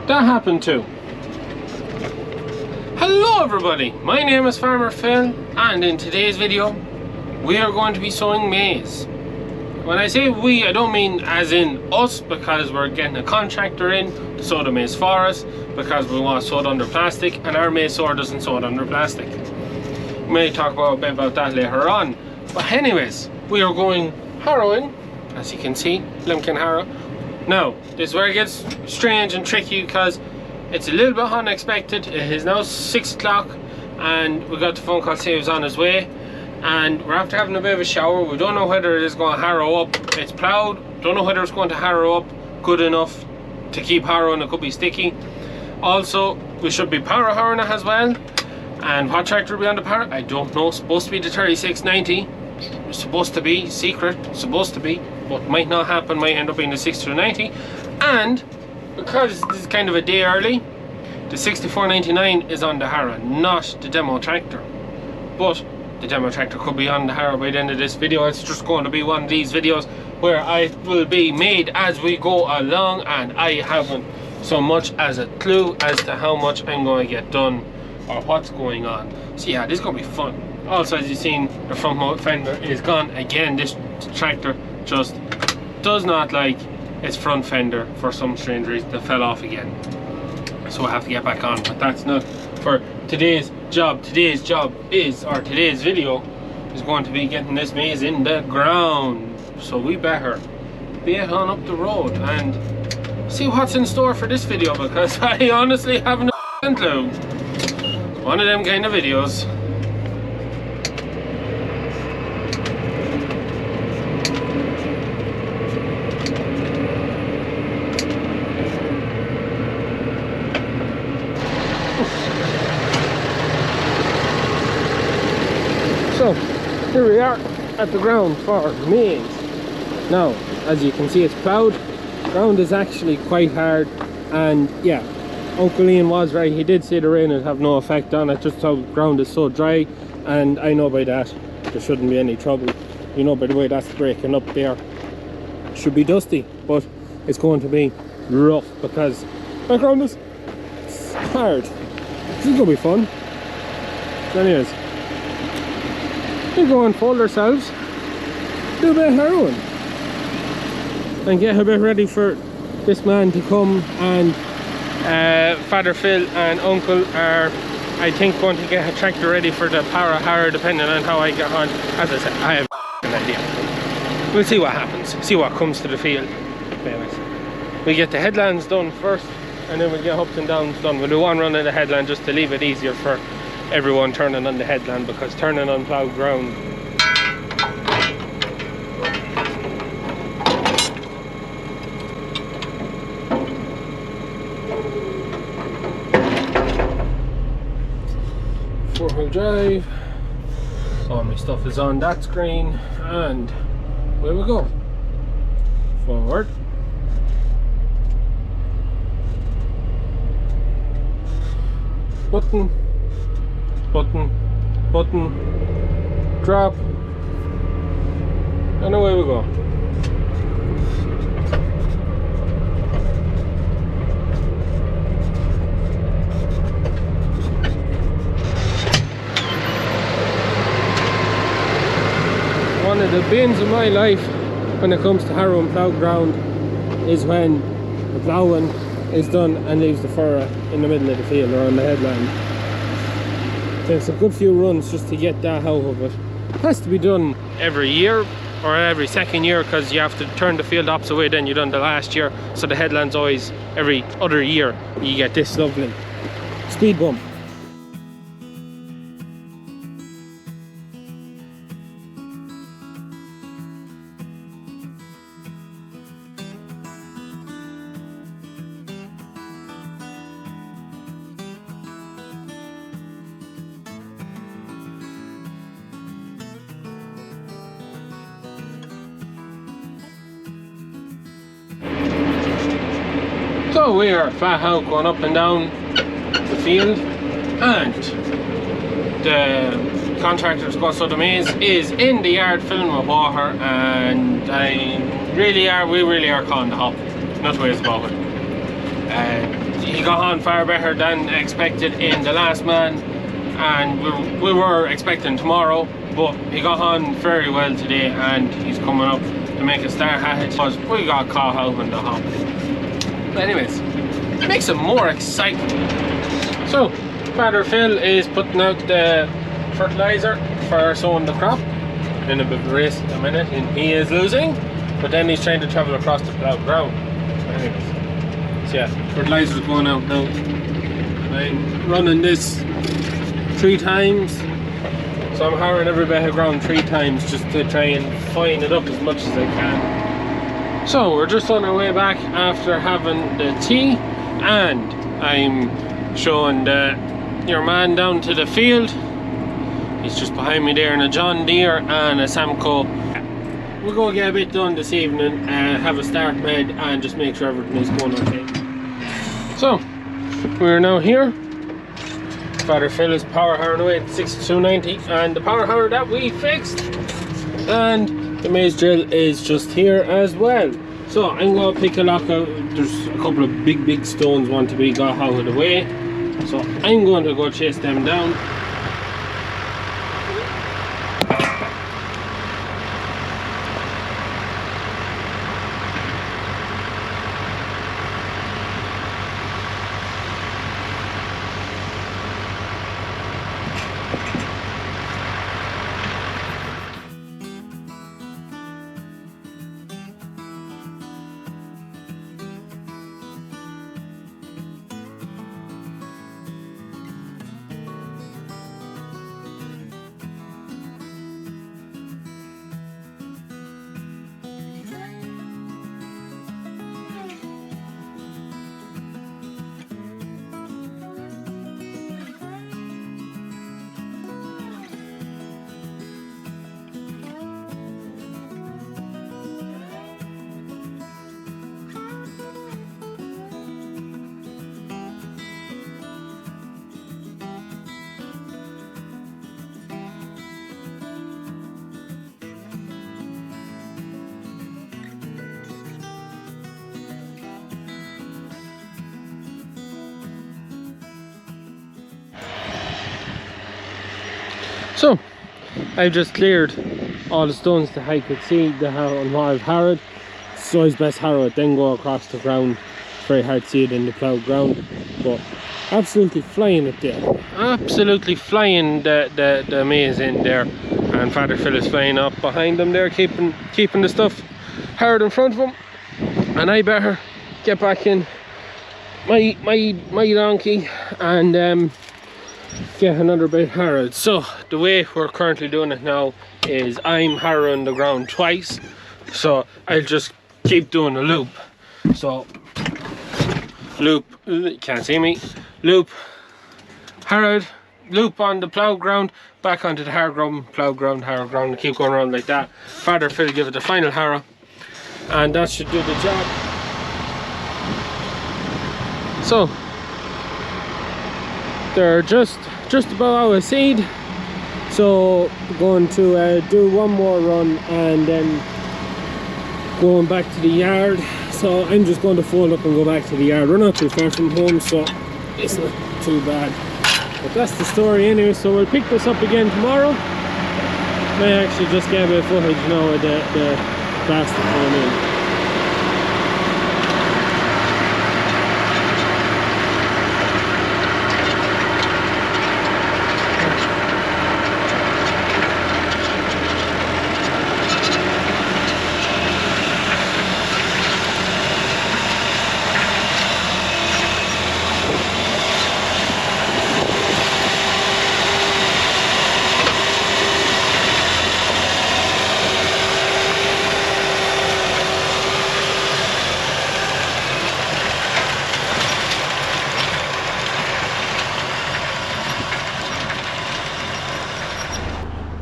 that happened too. Hello everybody, my name is Farmer Phil, and in today's video we are going to be sowing maize. When I say we, I don't mean as in us, because we're getting a contractor in to sow the maize for us, because we want to sow it under plastic, and our maize sower doesn't sow it under plastic. We may talk a bit about that later on. But anyways, we are going harrowing, as you can see, lemken harrow. Now, this is where it gets strange and tricky, because it's a little bit unexpected. It is now 6 o'clock and we got the phone call saying he was on his way, and we're after having a bit of a shower. We don't know whether it is going to harrow up. It's ploughed, don't know whether it's going to harrow up good enough to keep harrowing. It could be sticky. Also, we should be power harrowing it as well. And what tractor will be on the power, I don't know. Supposed to be the 3690. It's supposed to be secret, supposed to be, but might not happen. Might end up being the 6290. And because this is kind of a day early, the 6499 is on the harrow, not the demo tractor. But the demo tractor could be on the harrow by the end of this video. It's just going to be one of these videos where I will be made as we go along, and I haven't so much as a clue as to how much I'm going to get done or what's going on. So yeah, this is going to be fun. Also, as you've seen, the front fender is gone again. This tractor just does not like its front fender for some strange reason. That fell off again, so I have to get back on. But that's not for today's job. Today's job is, or today's video is going to be getting this maize in the ground. So we better get on up the road and see what's in store for this video, because I honestly have no clue. It's one of them kind of videos. So here we are at the ground for maize. Now, as you can see, it's ploughed. Ground is actually quite hard, and yeah, Uncle Ian was right. He did say the rain would have no effect on it, just how the ground is so dry, and I know by that there shouldn't be any trouble. You know, by the way that's breaking up there, it should be dusty, but it's going to be rough because the ground is hard. This is going to be fun. So anyways, we go and fold ourselves, do a bit of harrowing, and get a bit ready for this man to come. And Father Phil and Uncle are, I think, going to get a tractor ready for the power harrow, depending on how I get on. As I said, I have an idea. We'll see what happens, see what comes to the field. Anyways, we get the headlands done first, and then we'll get ups and downs done. We'll do one run of the headland just to leave it easier for everyone turning on the headland, because turning on ploughed ground, four-wheel drive. All my stuff is on that screen, and away we go. Forward. Button, button, button, drop, and away we go. One of the bins of my life when it comes to harrowing ploughed ground is when the ploughing is done and leaves the furrow in the middle of the field or on the headland. Takes a good few runs just to get that out of it. It has to be done every year or every second year, because you have to turn the field opposite way than you done the last year. So the headland's always every other year. You get this lovely speed bump. So we are flat out going up and down the field, and the contractor's going to sow the maize is in the yard filling with water, and we really are calling the hop. No two ways about it. he got on far better than expected in the last man, and we were expecting tomorrow, but he got on very well today, and he's coming up to make a start at it because we got caught out in the hop. But anyways, it makes it more exciting. So Father Phil is putting out the fertilizer for sowing the crop. In a bit of a race at the minute, and he is losing, but then he's trying to travel across the ploughed ground. Anyways, so yeah, fertilizer's going out now. I'm running this 3 times, so I'm harrowing every bit of ground 3 times just to try and fine it up as much as I can. So we're just on our way back after having the tea, and I'm showing your man down to the field. He's just behind me there in a John Deere and a Samco. We'll go get a bit done this evening, have a start made, and just make sure everything is going okay. So we're now here. Father Phil is power harrowing away at 6290, and the power harrow that we fixed, and the maize drill is just here as well. So I'm going to pick a lock out. There's a couple of big stones want to be got out of the way, so I'm going to go chase them down. So I've just cleared all the stones that I could see that have on what I've harrowed. So it's best harrow it, then go across the ground. It's very hard to see it in the ploughed ground, but absolutely flying it there. Absolutely flying the maize in there, and Father Phil is flying up behind them there, keeping the stuff harrowed in front of him. And I better get back in my donkey and get another bit harrowed. So the way we're currently doing it now is I'm harrowing the ground twice, so I'll just keep doing a loop. So loop, you can't see me, loop, harrowed, loop on the ploughed ground, back onto the harrowed ground, ploughed ground, harrowed ground, and keep going around like that. Father Phil give it the final harrow, and that should do the job. So they're just about out of seed, so we're going to do one more run and then going back to the yard. So I'm just going to fold up and go back to the yard. We're not too far from home, so it's not too bad. But that's the story anyway, so we'll pick this up again tomorrow. May actually just get a bit of footage now of the plastic going in.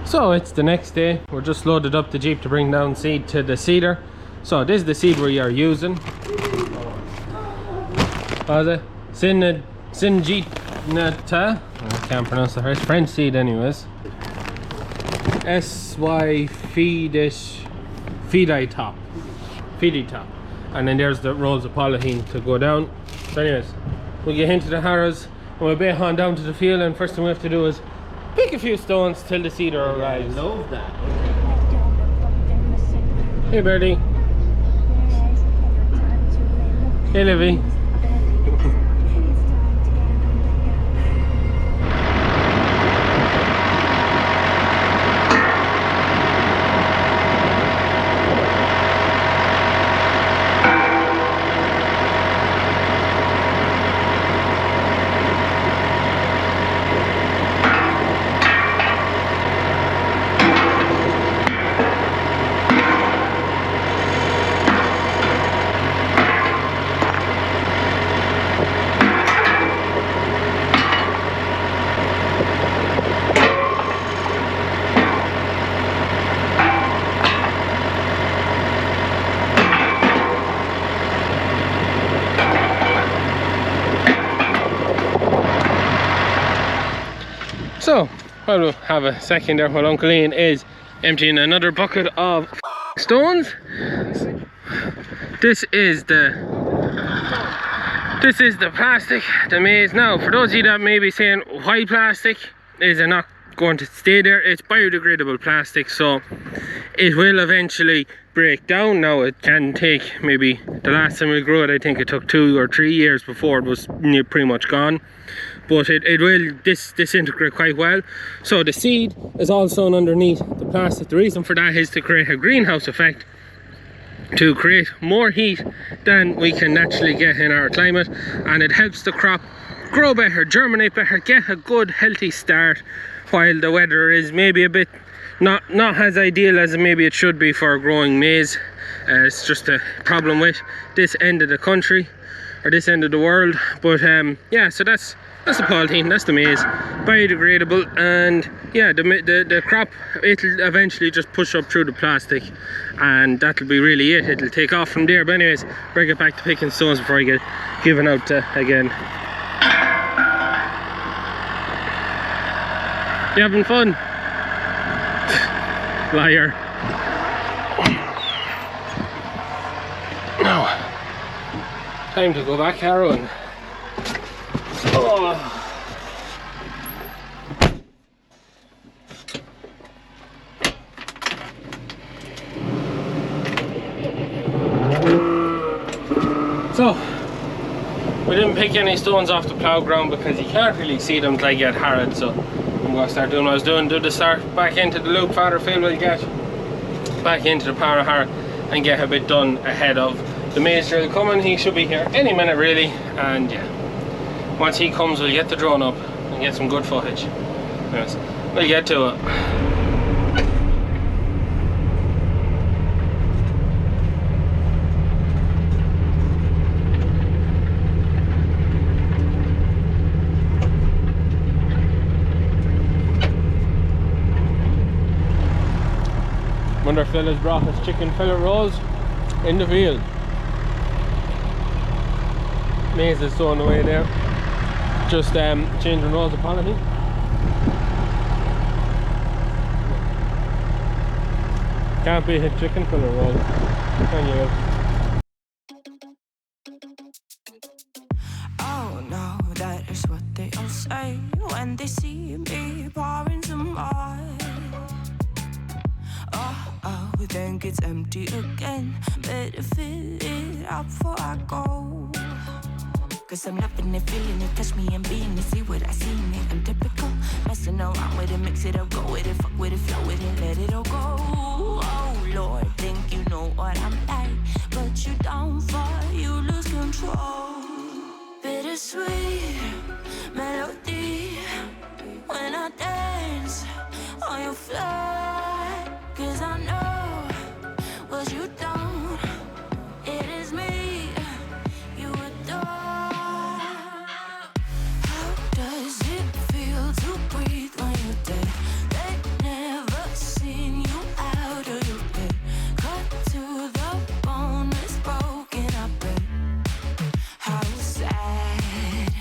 So it's the next day. We're just loaded up the Jeep to bring down seed to the seeder. So this is the seed we are using. What is it? Syngenata. I can't pronounce the first. French seed anyways. SY Feedi top. And then there's the rolls of polythene to go down. So anyways, we get into the harrows and we'll be on down to the field, and first thing we have to do is pick a few stones till the seeder arrives. I love that. Hey Birdie. Hey Livy. So, I'll have a second there while Uncle Ian is emptying another bucket of stones. This is the plastic, the maize. Now, for those of you that may be saying, why plastic? Is it not going to stay there? It's biodegradable plastic, so it will eventually break down. Now, it can take, maybe the last time we grew it, I think it took 2 or 3 years before it was pretty much gone. But it will disintegrate quite well. So the seed is all sown underneath the plastic. The reason for that is to create a greenhouse effect, to create more heat than we can naturally get in our climate, and it helps the crop grow better, germinate better, get a good healthy start while the weather is maybe a bit not as ideal as maybe it should be for growing maize. It's just a problem with this end of the country, or this end of the world. But yeah, so that's the polythene, that's the maize, biodegradable, and yeah, the crop, it'll eventually just push up through the plastic, and that'll be really it. It'll take off from there. But anyways, better get back to picking stones before I get given out again. You having fun? Liar. Now, time to go back harrowing. Oh. So, we didn't pick any stones off the plough ground because you can't really see them till I get harrowed, so I'm going to start doing what I was doing, do the start back into the loop father field, we'll get back into the power harrow and get a bit done ahead of the maize drill coming. He should be here any minute really, and yeah, once he comes we'll get the drone up and get some good footage. Yes, we'll get to it. One of our fellas brought us chicken fillet rolls in the field. Maize is thrown away there. Just changing rolls of polythene. Can't be a chicken fillet roll, can you? Oh no, that is what they all say when they see me pouring some oil. Oh, then it's empty again. Better fill it up before I go. Cause I'm loving it, feeling it, touch me and being it. See what I see in it, I'm typical. Messing around with it, mix it up, go with it, fuck with it, flow with it, let it all go. Oh Lord, think you know what I'm like, but you don't fall, you lose control. Bittersweet melody when I dance on your fly. Cause I know what you don't, it is me you adore. How does it feel to breathe when you're dead? They never seen you out of your bed. Cut to the bone, it's broken, I bet. How sad.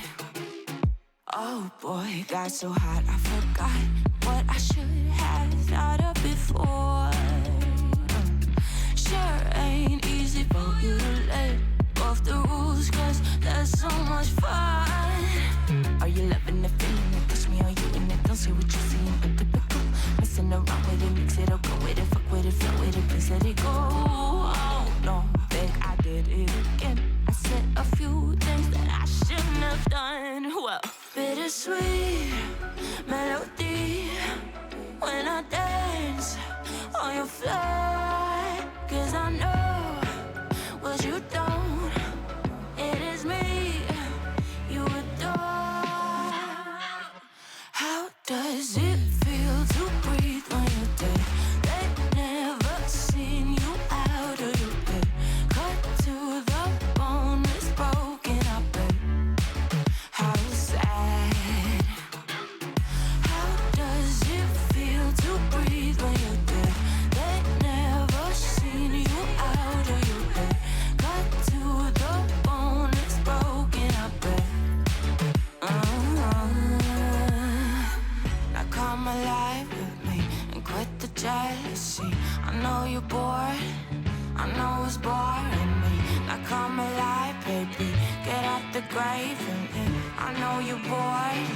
Oh boy, got so hot I forgot what I should have thought of before. Sure ain't easy for you to let off the rules, cause there's so much fun. shit what you seem untypical. Messing around with it, mix it up, go with it, fuck with it, flow with it, please let it go. Oh no, babe, I did it again. I said a few things that I shouldn't have done. Well, bittersweet melody when I dance on your fly. Cause I know what you don't. It is me you adore. How does it feel to breathe when you're dead? They've never seen you out of your bed. Cut to the bone, it's broken, I bet. How sad. How does it feel to breathe when you're dead? They've never seen you out of your bed. Cut to the bone, it's broken, I bet. Now come alive with me and quit the jealousy. I know you're bored, I know it's boring me. Now come alive, baby, get out the grave and I know you're bored.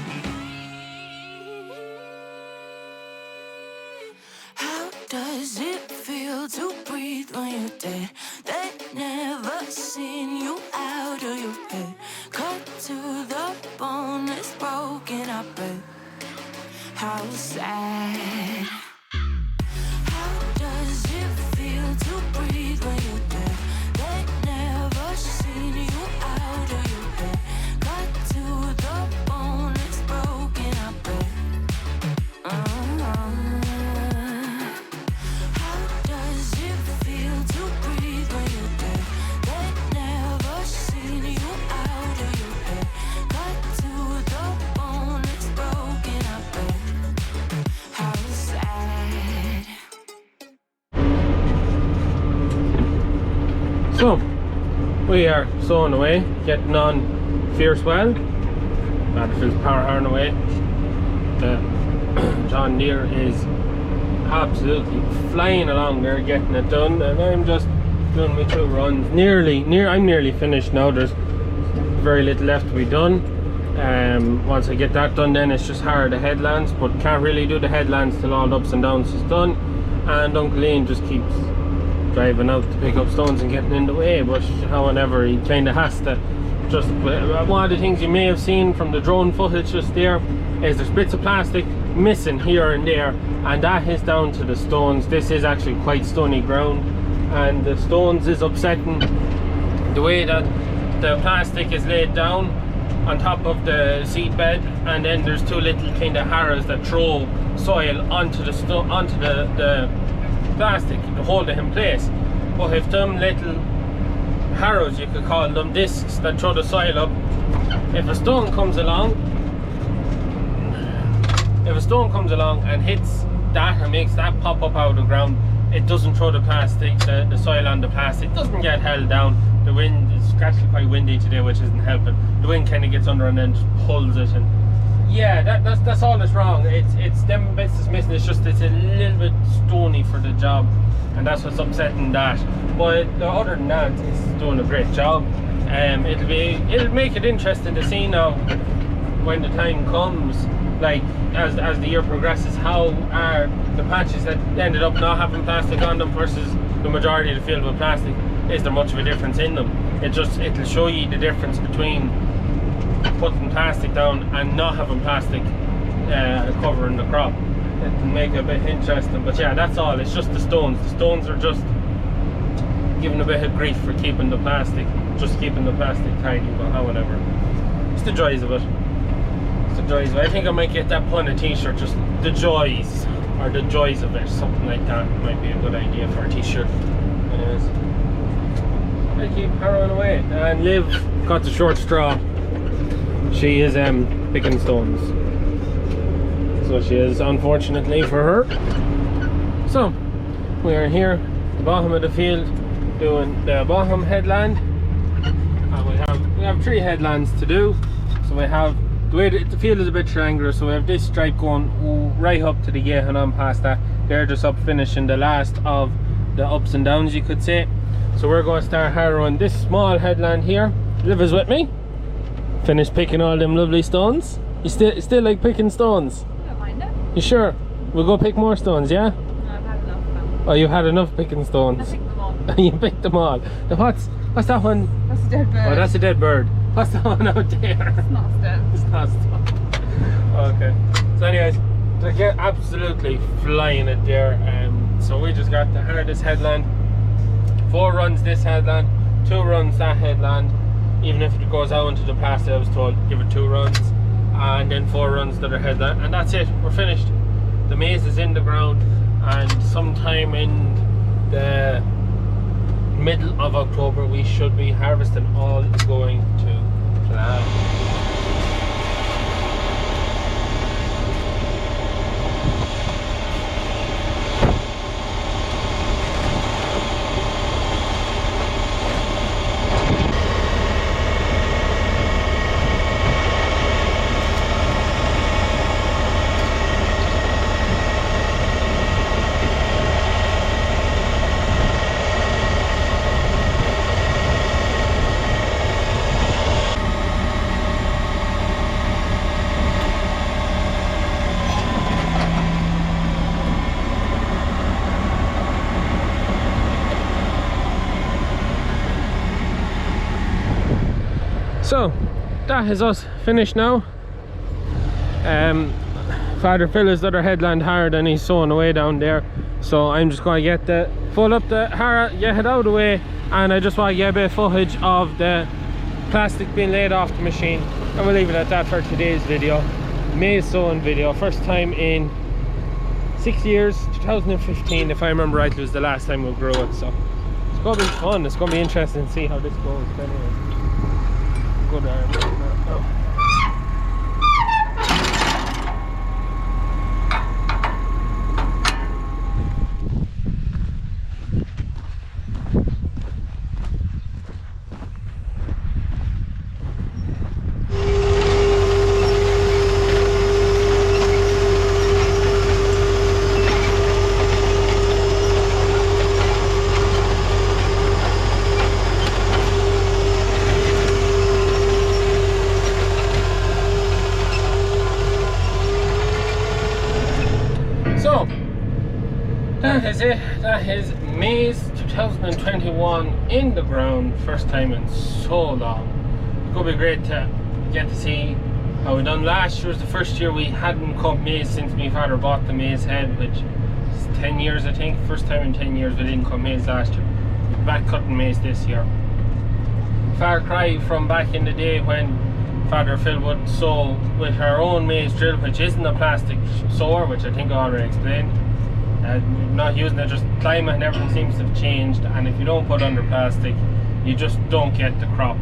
How does it feel to breathe when you're dead? They've never seen you out of your bed. Cut to the bone, it's broken, I bet. How sad. How does it feel to breathe when you're dead? They've never seen you out of your bed. Cut to the bone, it's broken, I bet. How does it feel to breathe when you're dead? They've never seen you out of your bed. Cut to the bone, it's broken, I bet. How sad. So, we are sowing away, getting on fierce well. Battlefields power harrowing away. John Deere is absolutely flying along there, getting it done, and I'm just doing my 2 runs. I'm nearly finished now. There's very little left to be done. Once I get that done, then it's just harrow the headlands, but can't really do the headlands till all the ups and downs is done. And Uncle Ian just keeps driving out to pick up stones and getting in the way, but however, he kind of has to. Just one of the things you may have seen from the drone footage just there is there's bits of plastic missing here and there, and that is down to the stones. This is actually quite stony ground, and the stones is upsetting the way that the plastic is laid down on top of the seed bed, and then there's 2 little kind of harrows that throw soil onto the plastic to hold it in place. But if them little harrows, you could call them, discs that throw the soil up, if a stone comes along and hits that and makes that pop up out of the ground, it doesn't throw the plastic, the soil on the plastic doesn't get held down. The wind is actually quite windy today, which isn't helping. The wind kind of gets under and then just pulls it, and yeah, that's all that's wrong. It's them bits that's missing. It's just it's a little bit stony for the job, and that's what's upsetting that. But other than that, it's doing a great job. It'll make it interesting to see now when the time comes, like as the year progresses, how are the patches that ended up not having plastic on them versus the majority of the field with plastic. Is there much of a difference in them? It'll show you the difference between putting plastic down and not having plastic covering the crop. It'll make it a bit interesting, but yeah, that's all. It's just the stones. The stones are just giving a bit of grief for keeping the plastic tidy, but however, it's the joys of it. It's the joys of it. I think I might get that pun a t-shirt, just the joys, or the joys of it, something like that might be a good idea for a t-shirt. Anyways, I keep harrowing away, and Liv got the short straw. She is picking stones, so she is, unfortunately for her. So we are here at the bottom of the field doing the bottom headland, and we have 3 headlands to do. So we have the way the field is a bit triangular, so we have this stripe going right up to the gate and on past that. They're just up finishing the last of the ups and downs, you could say. So we're going to start harrowing this small headland here. Liv is with me. Finished picking all them lovely stones. You still like picking stones? I don't mind it. You sure? We'll go pick more stones, yeah? No, I've had enough now. Oh, you had enough picking I stones. picked them all. You picked them all. Now what's that one? That's a dead bird. Oh, that's a dead bird. What's that one out there? It's not dead. It's not stuck. Okay. So anyways, they're absolutely flying it there. So we just got to harrow this headland. 4 runs this headland, 2 runs that headland. Even if it goes out into the plastic, I was told give it 2 runs, and then 4 runs to the headland, and that's it. We're finished. The maize is in the ground, and sometime in the middle of October we should be harvesting all going to plan. So that is us finished now. Father Phil is the other headland harrowed and he's sowing away down there, so I'm just going to get the fold up the harrow, get it out of the way, and I just want to get a bit of footage of the plastic being laid off the machine, and we'll leave it at that for today's video. Maize sowing video, first time in 6 years. 2015 if I remember rightly was the last time we grew it, so it's going to be fun. It's going to be interesting to see how this goes. But anyway, good arm. Oh. So that is it. That is Maize 2021 in the ground, first time in so long. It's going to be great to get to see how we done. Last year was the first year we hadn't cut maize since my father bought the maize head, which is 10 years I think. First time in 10 years we didn't cut maize last year. We're back cutting maize this year. Far cry from back in the day when Father Phil would sow with her own maize drill, which isn't a plastic sower, which I think I already explained. Not using it, just climate and everything seems to have changed, and if you don't put under plastic you just don't get the crop.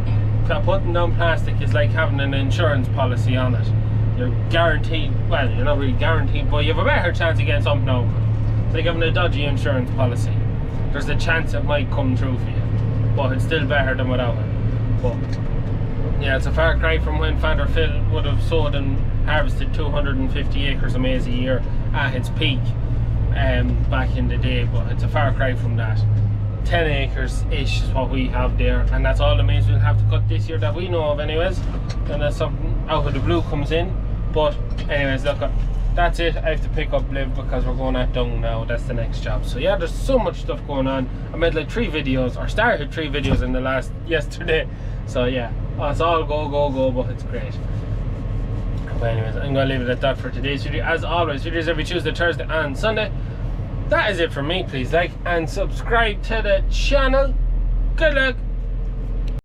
Putting down plastic is like having an insurance policy on it. You're guaranteed, well, you're not really guaranteed, but you have a better chance of getting something out of it. It's like having a dodgy insurance policy. There's a chance it might come true for you, but it's still better than without it. But yeah, it's a far cry from when Father Phil would have sowed and harvested 250 acres of maize a year at its peak back in the day, but it's a far cry from that. 10 acres ish is what we have there, and that's all the maize we'll have to cut this year that we know of anyways, unless something out of the blue comes in. But anyways, look, that's it. I have to pick up Liv because we're going at dung now. That's the next job. So yeah, there's so much stuff going on. I made like 3 videos, or started 3 videos in the last yesterday, so yeah, it's all go, but it's great. But anyways, I'm going to leave it at that for today's video. As always, videos every Tuesday, Thursday and Sunday. That is it from me. Please like and subscribe to the channel. Good luck.